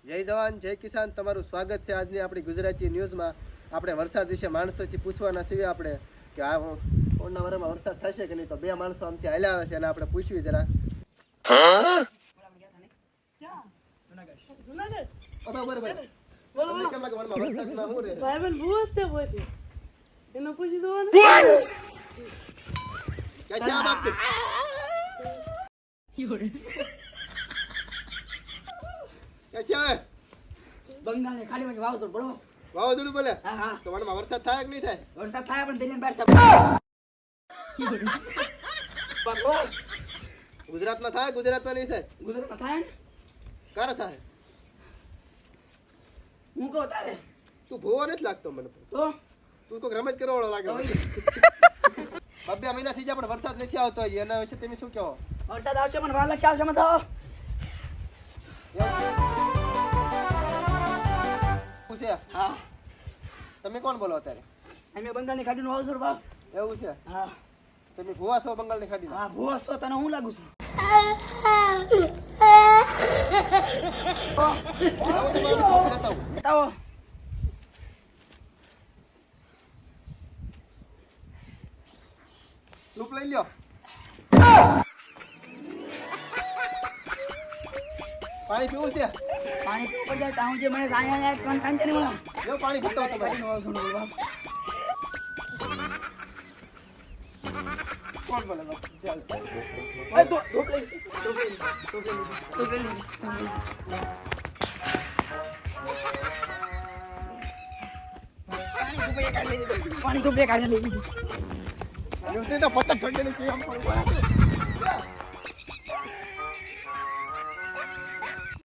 જય જવાન જય કિસાન, તમારું સ્વાગત છે આજની આપણી ગુજરાતી ન્યૂઝમાં. આપણે વરસાદ વિશે માણસોથી પૂછવાના છીએ આપણે કે આ ઓળના વરમાં વરસાદ થશે કે નહીં. તો બે માણસો આમથી હાલ્યા આવે છે અને આપણે પૂછવી જરા. બંગાળની ખાડીમાં વાવઝોડું બરોબર વાવાઝોડું બોલે. હા હા તો વનમાં વરસાદ થાય કે નહીં થાય? વરસાદ થાય પણ દરિયાની બહાર ગુજરાતમાં થાય, ગુજરાતમાં નહીં થાય? ગુજરાતમાં થાય ને ક્યારે થાય? હું કહું તારે તું ભૂવો નથી લાગતો મને. તો તું કોઈ રમત કરવા વાળો લાગે. બે મહિના થઈ જાય પણ વરસાદ નથી આવતો. એના વિશે તમે શું કહો? વરસાદ આવશે પણ વાર લાગશે. આવશે મત હા તમે કોણ બોલો અત્યારે? અમે બંગાળની ખાડીનું વાવઝોડું ભાવ એવું છે? હા તમે ભૂવા છો બંગાળની ખાડી? હા ભૂવો છો તને હું લાગુ છું બતાવો લૂપ લઈ લ્યો. પાણી પીવું છે? પાણી પીવું પડે તાઉં જે મને સાયા ત્રણ શાંતિ નહીં મળે. લો પાણી બતાવો તમારે. ખાડીનું વાવઝોડું બાપ કોણ બોલે બાપ? ચાલ. ઓય તો ધોપ લઈ પાણી ધોપે કાઢી લઈ લીધું. તો પતંગ ઠંડી કેમ